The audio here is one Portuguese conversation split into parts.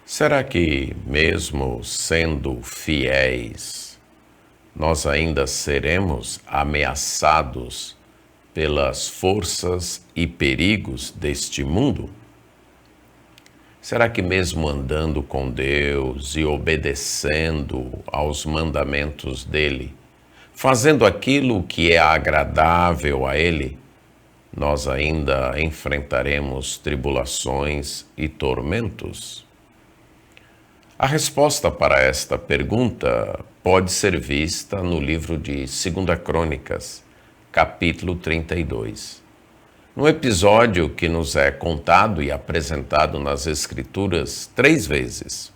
Será que, mesmo sendo fiéis, nós ainda seremos ameaçados pelas forças e perigos deste mundo? Será que, mesmo andando com Deus e obedecendo aos mandamentos dele, fazendo aquilo que é agradável a ele, nós ainda enfrentaremos tribulações e tormentos? A resposta para esta pergunta pode ser vista no livro de 2 Crônicas, capítulo 32. No episódio que nos é contado e apresentado nas Escrituras 3 vezes.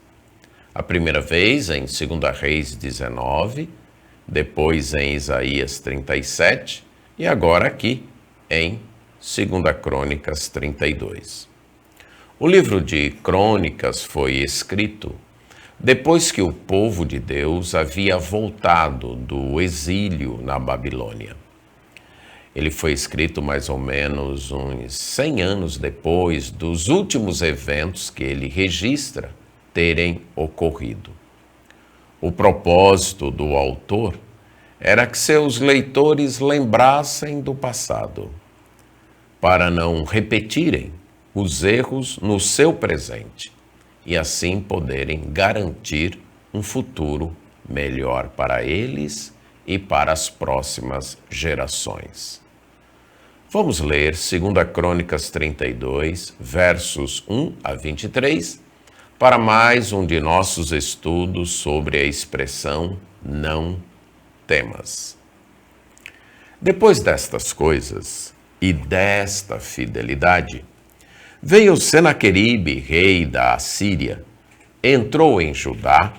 A primeira vez em 2 Reis 19, depois em Isaías 37 e agora aqui em 2 Crônicas 32. O livro de Crônicas foi escrito depois que o povo de Deus havia voltado do exílio na Babilônia. Ele foi escrito mais ou menos uns 100 anos depois dos últimos eventos que ele registra terem ocorrido. O propósito do autor era que seus leitores lembrassem do passado, para não repetirem os erros no seu presente e assim poderem garantir um futuro melhor para eles e para as próximas gerações. Vamos ler 2 Crônicas 32, versos 1 a 23, para mais um de nossos estudos sobre a expressão não temas. Depois destas coisas e desta fidelidade, veio Senaqueribe, rei da Assíria, entrou em Judá,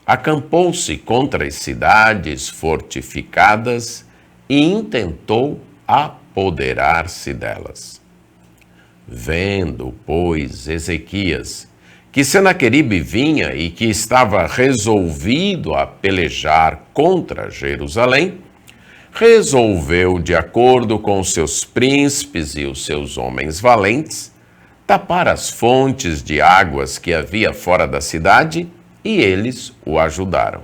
acampou-se contra as cidades fortificadas e intentou apoderar-se delas. Vendo, pois, Ezequias, que Senaqueribe vinha e que estava resolvido a pelejar contra Jerusalém, resolveu, de acordo com seus príncipes e os seus homens valentes, tapar as fontes de águas que havia fora da cidade, e eles o ajudaram.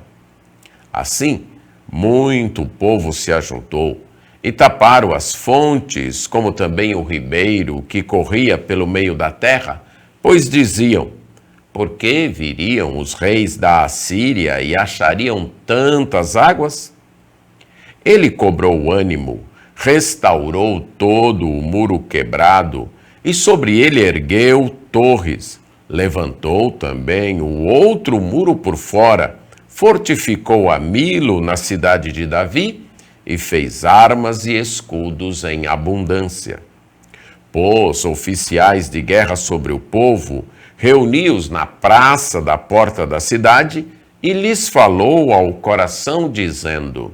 Assim, muito povo se ajuntou, e taparam as fontes, como também o ribeiro que corria pelo meio da terra, pois diziam: por que viriam os reis da Assíria e achariam tantas águas? Ele cobrou ânimo, restaurou todo o muro quebrado, e sobre ele ergueu torres. Levantou também o outro muro por fora, fortificou a Milo na cidade de Davi e fez armas e escudos em abundância. Pôs oficiais de guerra sobre o povo, reuniu-os na praça da porta da cidade e lhes falou ao coração, dizendo: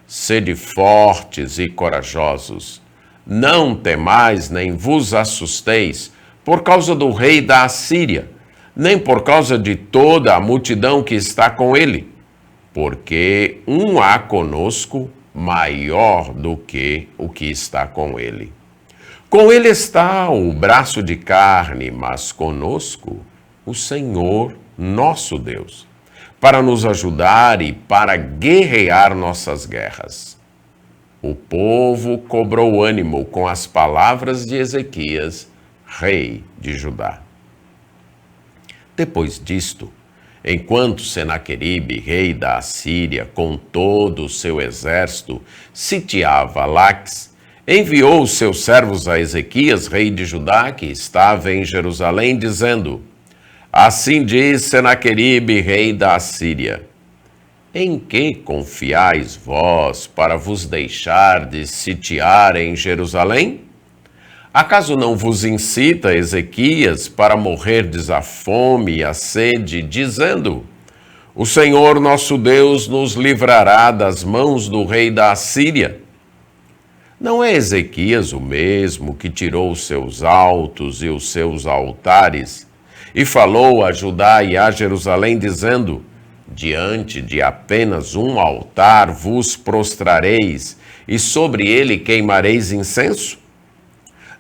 sede fortes e corajosos. Não temais nem vos assusteis por causa do rei da Assíria, nem por causa de toda a multidão que está com ele, porque um há conosco maior do que o que está com ele. Com ele está o braço de carne, mas conosco o Senhor nosso Deus, para nos ajudar e para guerrear nossas guerras. O povo cobrou ânimo com as palavras de Ezequias, rei de Judá. Depois disto, enquanto Senaqueribe, rei da Assíria, com todo o seu exército, sitiava Laques, enviou os seus servos a Ezequias, rei de Judá, que estava em Jerusalém, dizendo: assim diz Senaqueribe, rei da Assíria: em que confiais vós para vos deixardes sitiar em Jerusalém? Acaso não vos incita Ezequias para morrerdes à fome e à sede, dizendo: o Senhor nosso Deus nos livrará das mãos do rei da Assíria? Não é Ezequias o mesmo que tirou os seus altos e os seus altares e falou a Judá e a Jerusalém, dizendo: diante de apenas um altar vos prostrareis, e sobre ele queimareis incenso?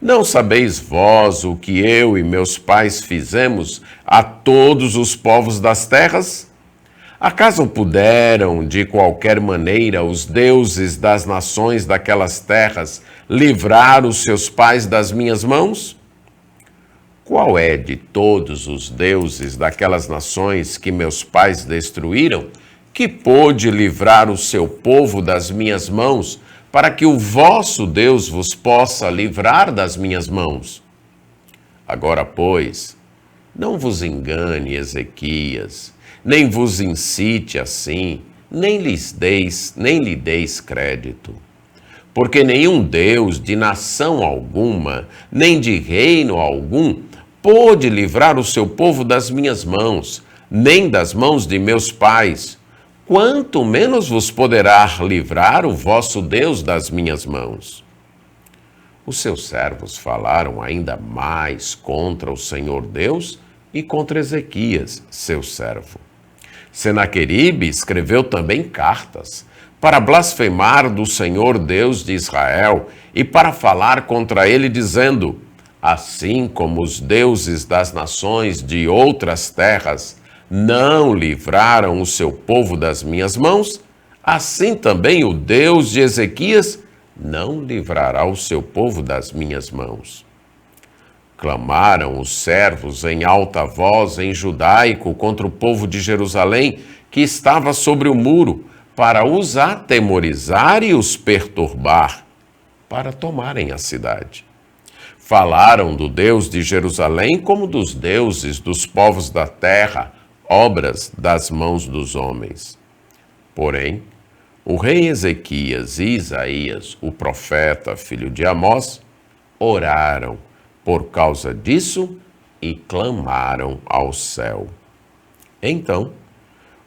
Não sabeis vós o que eu e meus pais fizemos a todos os povos das terras? Acaso puderam, de qualquer maneira, os deuses das nações daquelas terras livrar os seus pais das minhas mãos? Qual é de todos os deuses daquelas nações que meus pais destruíram, que pôde livrar o seu povo das minhas mãos, para que o vosso Deus vos possa livrar das minhas mãos? Agora, pois, não vos engane, Ezequias, nem vos incite assim, nem lhe deis crédito. Porque nenhum Deus de nação alguma, nem de reino algum, pôde livrar o seu povo das minhas mãos, nem das mãos de meus pais, quanto menos vos poderá livrar o vosso Deus das minhas mãos. Os seus servos falaram ainda mais contra o Senhor Deus e contra Ezequias, seu servo. Senaqueribe escreveu também cartas para blasfemar do Senhor Deus de Israel e para falar contra ele, dizendo: assim como os deuses das nações de outras terras não livraram o seu povo das minhas mãos, assim também o Deus de Ezequias não livrará o seu povo das minhas mãos. Clamaram os servos em alta voz em judaico contra o povo de Jerusalém, que estava sobre o muro, para os atemorizar e os perturbar, para tomarem a cidade. Falaram do Deus de Jerusalém como dos deuses dos povos da terra, obras das mãos dos homens. Porém, o rei Ezequias e Isaías, o profeta, filho de Amós, oraram por causa disso e clamaram ao céu. Então,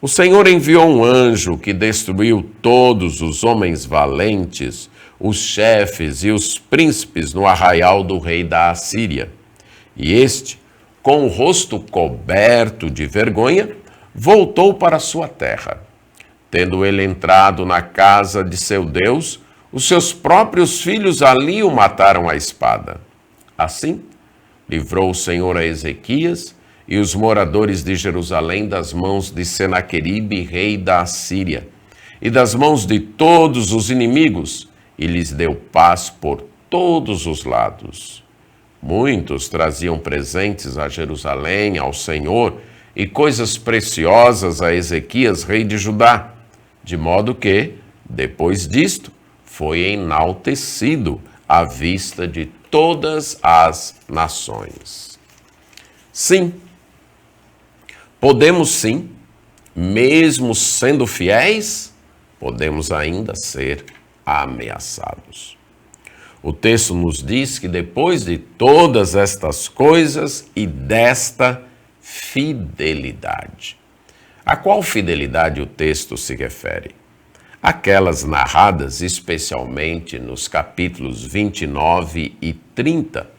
o Senhor enviou um anjo que destruiu todos os homens valentes, os chefes e os príncipes no arraial do rei da Assíria. E este, com o rosto coberto de vergonha, voltou para sua terra. Tendo ele entrado na casa de seu Deus, os seus próprios filhos ali o mataram à espada. Assim, livrou o Senhor a Ezequias e os moradores de Jerusalém das mãos de Senaqueribe, rei da Assíria, e das mãos de todos os inimigos, e lhes deu paz por todos os lados. Muitos traziam presentes a Jerusalém, ao Senhor, e coisas preciosas a Ezequias, rei de Judá, de modo que, depois disto, foi enaltecido à vista de todas as nações. Sim, podemos sim, mesmo sendo fiéis, podemos ainda ser ameaçados. O texto nos diz que depois de todas estas coisas e desta fidelidade. A qual fidelidade o texto se refere? Aquelas narradas especialmente nos capítulos 29 e 30,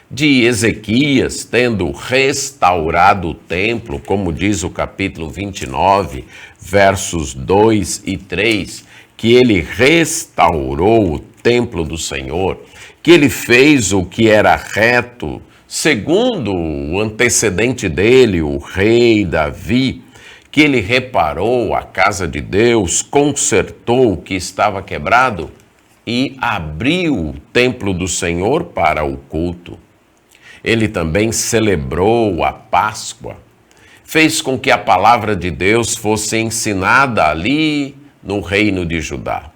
de Ezequias tendo restaurado o templo, como diz o capítulo 29, versos 2 e 3, que ele restaurou o templo do Senhor, que ele fez o que era reto, segundo o antecedente dele, o rei Davi, que ele reparou a casa de Deus, consertou o que estava quebrado e abriu o templo do Senhor para o culto. Ele também celebrou a Páscoa, fez com que a palavra de Deus fosse ensinada ali no reino de Judá.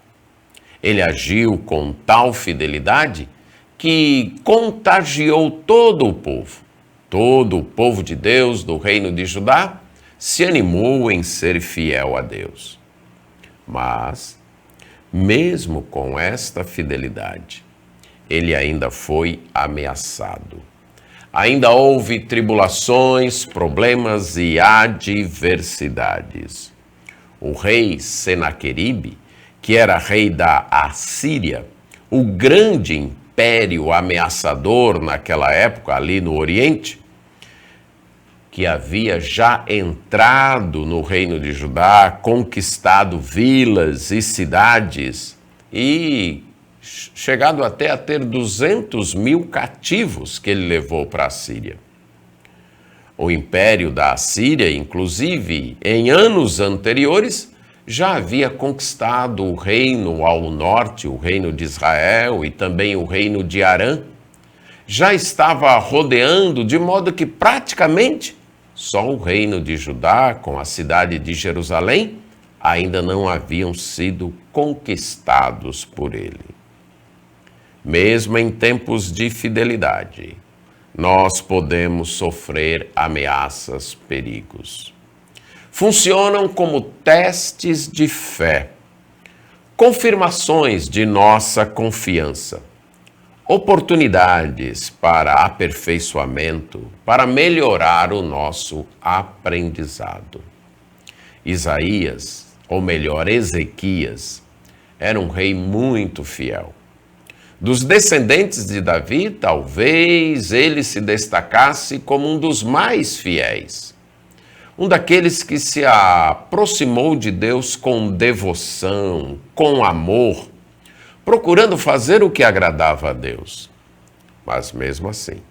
Ele agiu com tal fidelidade que contagiou todo o povo de Deus do reino de Judá, se animou em ser fiel a Deus. Mas, mesmo com esta fidelidade, ele ainda foi ameaçado. Ainda houve tribulações, problemas e adversidades. O rei Senaqueribe, que era rei da Assíria, o grande império ameaçador naquela época ali no Oriente, que havia já entrado no reino de Judá, conquistado vilas e cidades e chegado até a ter 200 mil cativos que ele levou para a Síria. O império da Assíria, inclusive, em anos anteriores, já havia conquistado o reino ao norte, o reino de Israel e também o reino de Arã. Já estava rodeando, de modo que praticamente só o reino de Judá, com a cidade de Jerusalém, ainda não haviam sido conquistados por ele. Mesmo em tempos de fidelidade, nós podemos sofrer ameaças, perigos. Funcionam como testes de fé, confirmações de nossa confiança, oportunidades para aperfeiçoamento, para melhorar o nosso aprendizado. Isaías, ou melhor, Ezequias, era um rei muito fiel. Dos descendentes de Davi, talvez ele se destacasse como um dos mais fiéis. Um daqueles que se aproximou de Deus com devoção, com amor, procurando fazer o que agradava a Deus. Mas mesmo assim,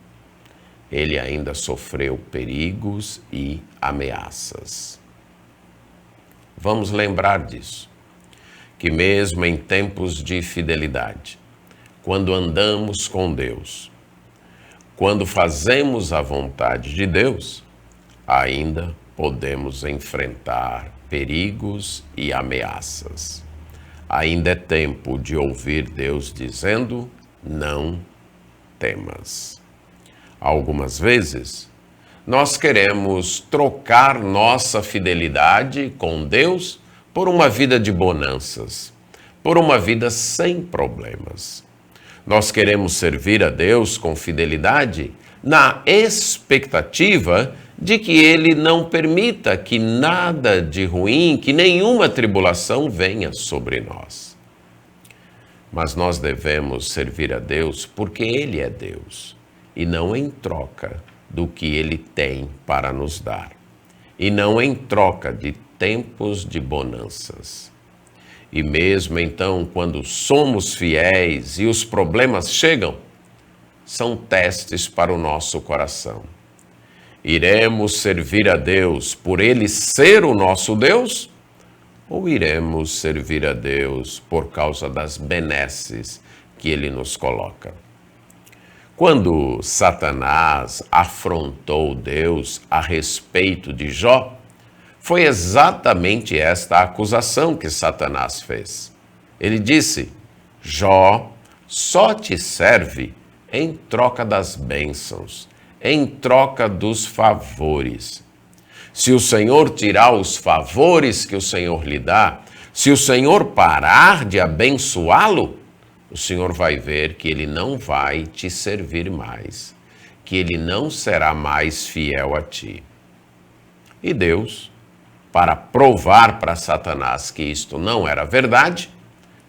ele ainda sofreu perigos e ameaças. Vamos lembrar disso, que mesmo em tempos de fidelidade, quando andamos com Deus, quando fazemos a vontade de Deus, ainda podemos enfrentar perigos e ameaças. Ainda é tempo de ouvir Deus dizendo, não temas. Algumas vezes, nós queremos trocar nossa fidelidade com Deus por uma vida de bonanças, por uma vida sem problemas. Nós queremos servir a Deus com fidelidade na expectativa de que Ele não permita que nada de ruim, que nenhuma tribulação venha sobre nós. Mas nós devemos servir a Deus porque Ele é Deus e não em troca do que Ele tem para nos dar e não em troca de tempos de bonanças. E mesmo então, quando somos fiéis e os problemas chegam, são testes para o nosso coração. Iremos servir a Deus por Ele ser o nosso Deus? Ou iremos servir a Deus por causa das benesses que Ele nos coloca? Quando Satanás afrontou Deus a respeito de Jó, foi exatamente esta acusação que Satanás fez. Ele disse, Jó só te serve em troca das bênçãos, em troca dos favores. Se o Senhor tirar os favores que o Senhor lhe dá, se o Senhor parar de abençoá-lo, o Senhor vai ver que ele não vai te servir mais, que ele não será mais fiel a ti. E Deus, para provar para Satanás que isto não era verdade,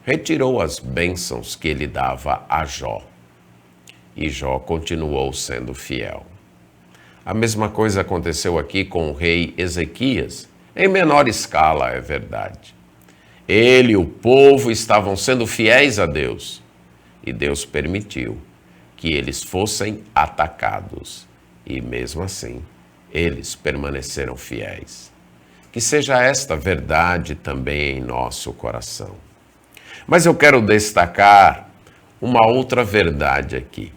retirou as bênçãos que ele dava a Jó. E Jó continuou sendo fiel. A mesma coisa aconteceu aqui com o rei Ezequias, em menor escala, é verdade. Ele e o povo estavam sendo fiéis a Deus, e Deus permitiu que eles fossem atacados, e mesmo assim, eles permaneceram fiéis. Que seja esta verdade também em nosso coração. Mas eu quero destacar uma outra verdade aqui,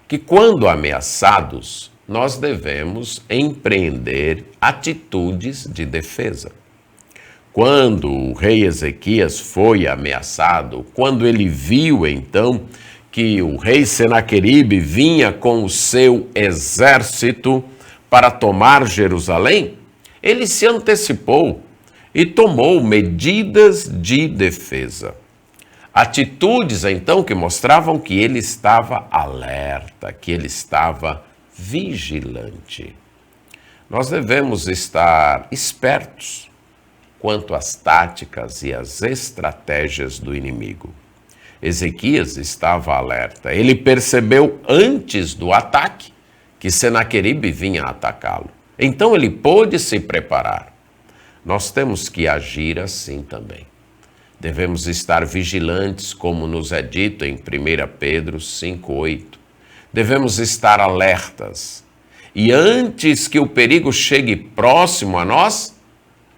que quando ameaçados, nós devemos empreender atitudes de defesa. Quando o rei Ezequias foi ameaçado, quando ele viu então que o rei Senaqueribe vinha com o seu exército para tomar Jerusalém, ele se antecipou e tomou medidas de defesa. Atitudes, então, que mostravam que ele estava alerta, que ele estava vigilante. Nós devemos estar espertos quanto às táticas e às estratégias do inimigo. Ezequias estava alerta. Ele percebeu antes do ataque que Senaqueribe vinha atacá-lo. Então ele pôde se preparar. Nós temos que agir assim também. Devemos estar vigilantes, como nos é dito em 1 Pedro 5,8. Devemos estar alertas. E antes que o perigo chegue próximo a nós,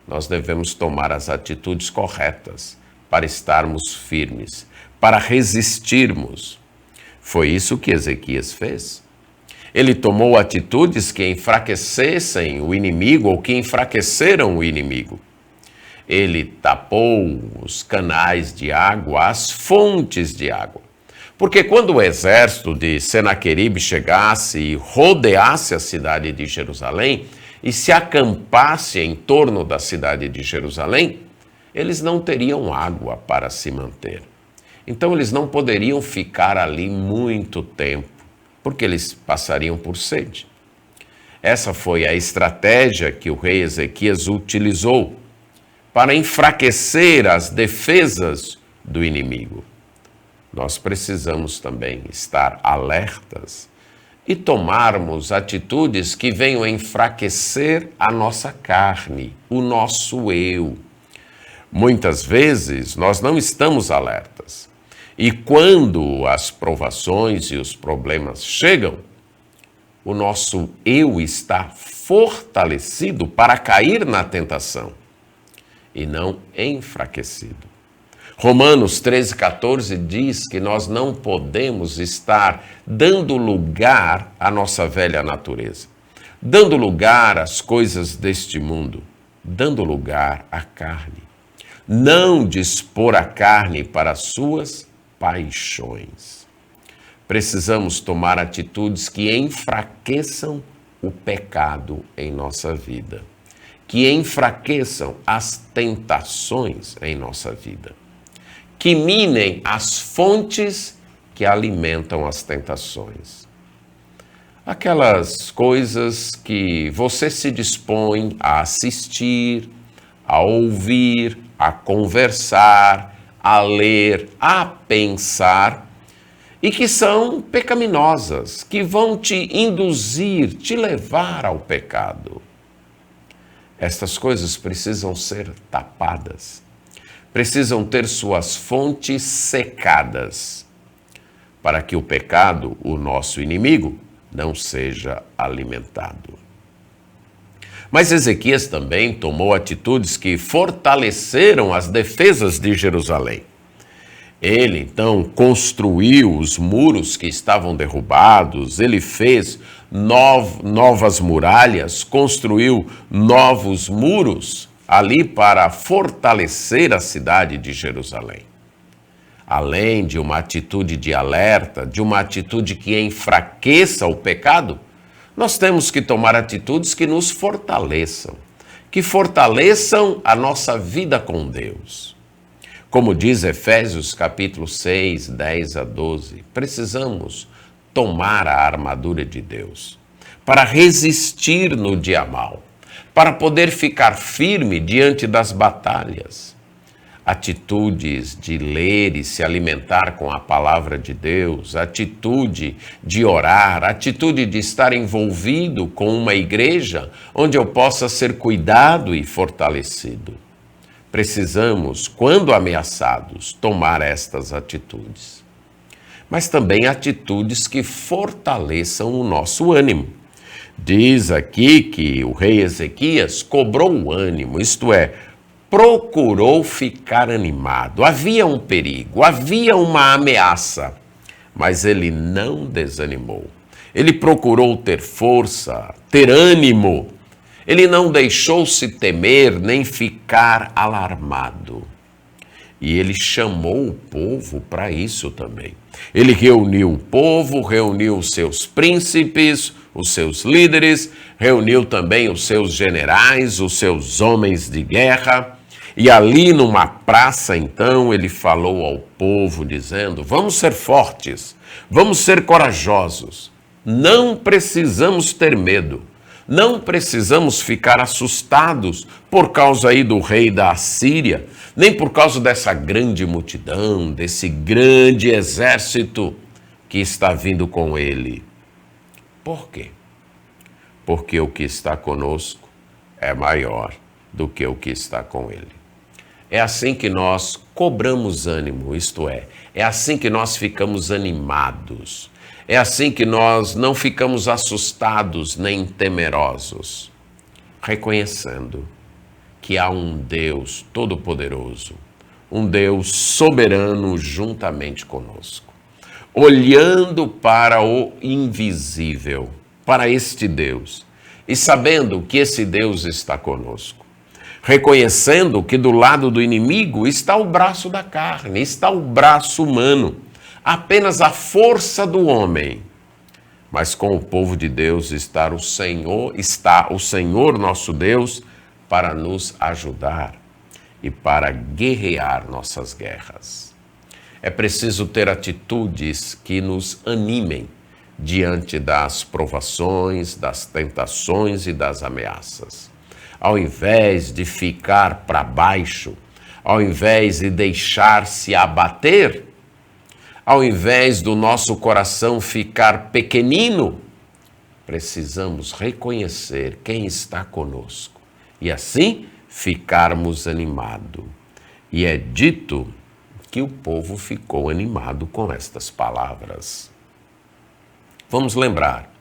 nós devemos tomar as atitudes corretas para estarmos firmes, para resistirmos. Foi isso que Ezequias fez. Ele tomou atitudes que enfraquecessem o inimigo ou que enfraqueceram o inimigo. Ele tapou os canais de água, as fontes de água. Porque quando o exército de Senaqueribe chegasse e rodeasse a cidade de Jerusalém e se acampasse em torno da cidade de Jerusalém, eles não teriam água para se manter. Então eles não poderiam ficar ali muito tempo, porque eles passariam por sede. Essa foi a estratégia que o rei Ezequias utilizou para enfraquecer as defesas do inimigo. Nós precisamos também estar alertas e tomarmos atitudes que venham enfraquecer a nossa carne, o nosso eu. Muitas vezes nós não estamos alertas. E quando as provações e os problemas chegam, o nosso eu está fortalecido para cair na tentação e não enfraquecido. Romanos 13,14 diz que nós não podemos estar dando lugar à nossa velha natureza, dando lugar às coisas deste mundo, dando lugar à carne. Não dispor a carne para as suas paixões. Precisamos tomar atitudes que enfraqueçam o pecado em nossa vida, que enfraqueçam as tentações em nossa vida, que minem as fontes que alimentam as tentações. Aquelas coisas que você se dispõe a assistir, a ouvir, a conversar, a ler, a pensar, e que são pecaminosas, que vão te induzir, te levar ao pecado. Estas coisas precisam ser tapadas, precisam ter suas fontes secadas, para que o pecado, o nosso inimigo, não seja alimentado. Mas Ezequias também tomou atitudes que fortaleceram as defesas de Jerusalém. Ele, então, construiu os muros que estavam derrubados, ele fez novas muralhas, construiu novos muros ali para fortalecer a cidade de Jerusalém. Além de uma atitude de alerta, de uma atitude que enfraqueça o pecado, nós temos que tomar atitudes que nos fortaleçam, que fortaleçam a nossa vida com Deus. Como diz Efésios capítulo 6, 10 a 12, precisamos tomar a armadura de Deus para resistir no dia mau, para poder ficar firme diante das batalhas. Atitudes de ler e se alimentar com a palavra de Deus, atitude de orar, atitude de estar envolvido com uma igreja onde eu possa ser cuidado e fortalecido. Precisamos, quando ameaçados, tomar estas atitudes. Mas também atitudes que fortaleçam o nosso ânimo. Diz aqui que o rei Ezequias cobrou o ânimo, isto é, procurou ficar animado. Havia um perigo, havia uma ameaça, mas ele não desanimou. Ele procurou ter força, ter ânimo. Ele não deixou-se temer nem ficar alarmado. E ele chamou o povo para isso também. Ele reuniu o povo, reuniu os seus príncipes, os seus líderes, reuniu também os seus generais, os seus homens de guerra. E ali numa praça, então, ele falou ao povo, dizendo: vamos ser fortes, vamos ser corajosos, não precisamos ter medo. Não precisamos ficar assustados por causa aí do rei da Assíria, nem por causa dessa grande multidão, desse grande exército que está vindo com ele. Por quê? Porque o que está conosco é maior do que o que está com ele. É assim que nós cobramos ânimo, isto é assim que nós ficamos animados. É assim que nós não ficamos assustados nem temerosos, reconhecendo que há um Deus todo-poderoso, um Deus soberano juntamente conosco, olhando para o invisível, para este Deus, e sabendo que esse Deus está conosco, reconhecendo que do lado do inimigo está o braço da carne, está o braço humano, apenas a força do homem. Mas com o povo de Deus está o Senhor nosso Deus para nos ajudar e para guerrear nossas guerras. É preciso ter atitudes que nos animem diante das provações, das tentações e das ameaças. Ao invés de ficar para baixo, ao invés de deixar-se abater, ao invés do nosso coração ficar pequenino, precisamos reconhecer quem está conosco e assim ficarmos animados. E é dito que o povo ficou animado com estas palavras. Vamos lembrar,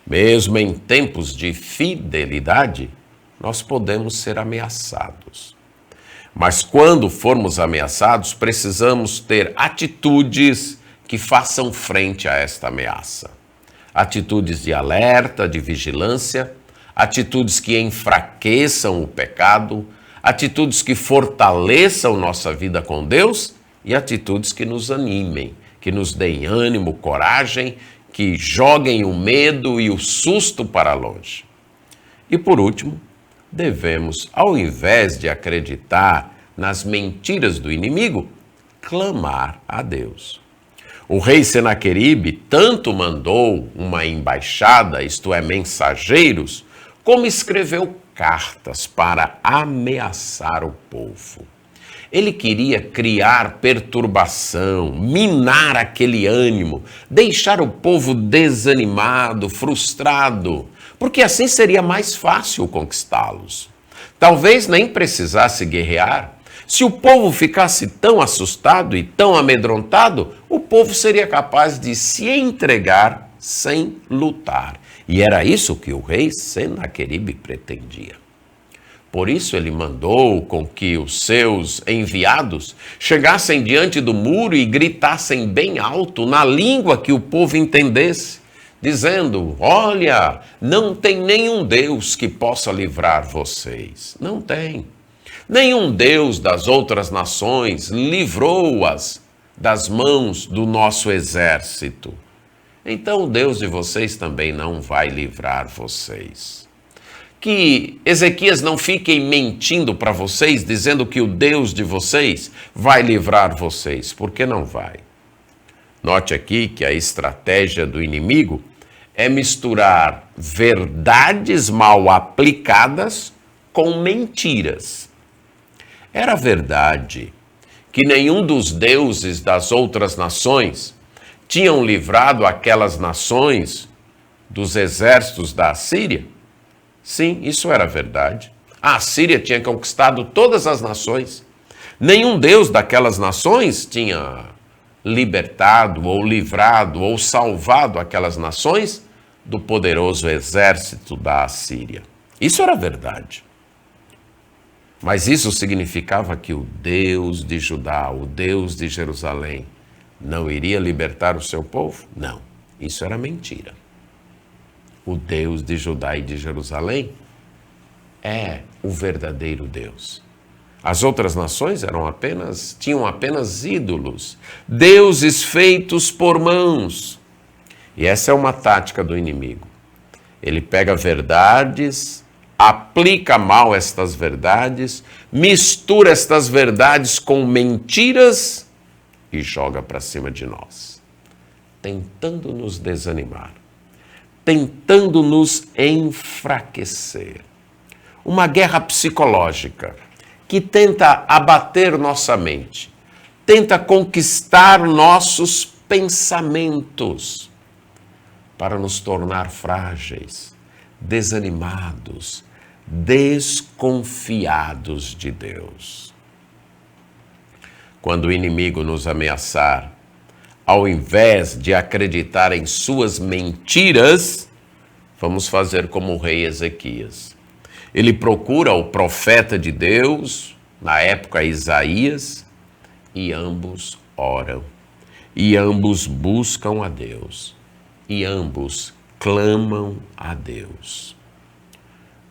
mesmo em tempos de fidelidade, nós podemos ser ameaçados. Mas quando formos ameaçados, precisamos ter atitudes que façam frente a esta ameaça. Atitudes de alerta, de vigilância, atitudes que enfraqueçam o pecado, atitudes que fortaleçam nossa vida com Deus e atitudes que nos animem, que nos deem ânimo, coragem, que joguem o medo e o susto para longe. E por último, devemos, ao invés de acreditar nas mentiras do inimigo, clamar a Deus. O rei Senaqueribe tanto mandou uma embaixada, isto é, mensageiros, como escreveu cartas para ameaçar o povo. Ele queria criar perturbação, minar aquele ânimo, deixar o povo desanimado, frustrado, porque assim seria mais fácil conquistá-los. Talvez nem precisasse guerrear. Se o povo ficasse tão assustado e tão amedrontado, o povo seria capaz de se entregar sem lutar. E era isso que o rei Senaqueribe pretendia. Por isso ele mandou com que os seus enviados chegassem diante do muro e gritassem bem alto, na língua que o povo entendesse, dizendo: olha, não tem nenhum Deus que possa livrar vocês. Não tem. Nenhum Deus das outras nações livrou-as das mãos do nosso exército. Então o Deus de vocês também não vai livrar vocês. Que Ezequias não fique mentindo para vocês, dizendo que o Deus de vocês vai livrar vocês, porque não vai. Note aqui que a estratégia do inimigo é misturar verdades mal aplicadas com mentiras. Era verdade que nenhum dos deuses das outras nações tinham livrado aquelas nações dos exércitos da Assíria? Sim, isso era verdade. A Assíria tinha conquistado todas as nações. Nenhum deus daquelas nações tinha libertado ou livrado ou salvado aquelas nações do poderoso exército da Assíria. Isso era verdade. Mas isso significava que o Deus de Judá, o Deus de Jerusalém, não iria libertar o seu povo? Não, isso era mentira. O Deus de Judá e de Jerusalém é o verdadeiro Deus. As outras nações tinham apenas ídolos, deuses feitos por mãos. E essa é uma tática do inimigo. Ele pega verdades, aplica mal estas verdades, mistura estas verdades com mentiras e joga para cima de nós, tentando nos desanimar, tentando nos enfraquecer. Uma guerra psicológica que tenta abater nossa mente, tenta conquistar nossos pensamentos para nos tornar frágeis, desanimados, desconfiados de Deus. quando o inimigo nos ameaçar, ao invés de acreditar em suas mentiras, vamos fazer como o rei Ezequias. Ele procura o profeta de Deus, na época Isaías, e ambos oram, e ambos buscam a Deus, e ambos clamam a Deus.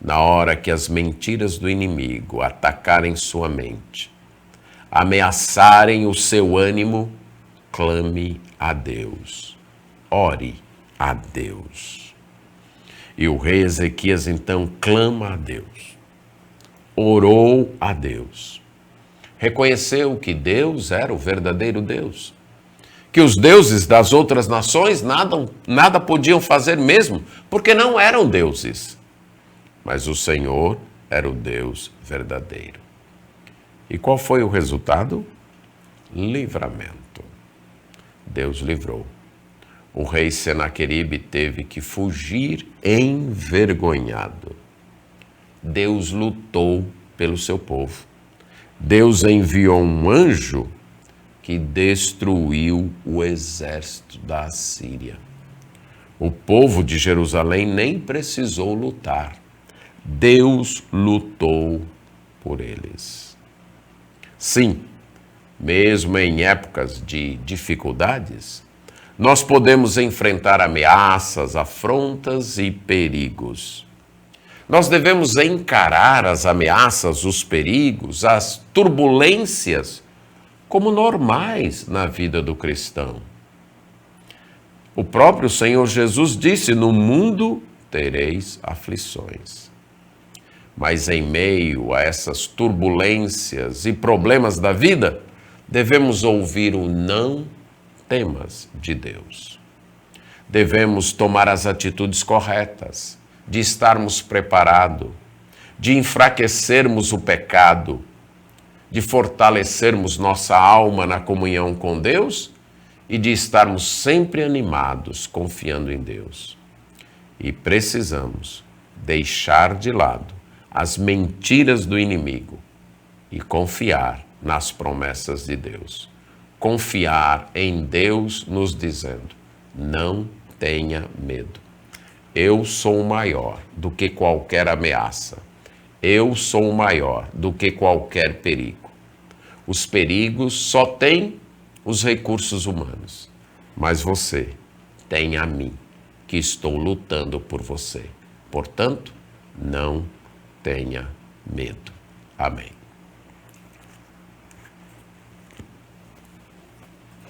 Na hora que as mentiras do inimigo atacarem sua mente, ameaçarem o seu ânimo, clame a Deus, ore a Deus. E o rei Ezequias então clama a Deus, orou a Deus, reconheceu que Deus era o verdadeiro Deus, que os deuses das outras nações nada podiam fazer mesmo, porque não eram deuses, mas o Senhor era o Deus verdadeiro. E qual foi o resultado? Livramento. Deus livrou. O rei Senaqueribe teve que fugir envergonhado. Deus lutou pelo seu povo. Deus enviou um anjo que destruiu o exército da Assíria. O povo de Jerusalém nem precisou lutar. Deus lutou por eles. Sim, mesmo em épocas de dificuldades, nós podemos enfrentar ameaças, afrontas e perigos. Nós devemos encarar as ameaças, os perigos, as turbulências como normais na vida do cristão. O próprio Senhor Jesus disse: no mundo tereis aflições. Mas em meio a essas turbulências e problemas da vida, devemos ouvir o não temas de Deus. Devemos tomar as atitudes corretas, de estarmos preparados, de enfraquecermos o pecado, de fortalecermos nossa alma na comunhão com Deus e de estarmos sempre animados, confiando em Deus. E precisamos deixar de lado as mentiras do inimigo e confiar nas promessas de Deus. Confiar em Deus nos dizendo: não tenha medo. Eu sou maior do que qualquer ameaça. Eu sou maior do que qualquer perigo. Os perigos só têm os recursos humanos, mas você tem a mim, que estou lutando por você. Portanto, não tenha medo. Amém.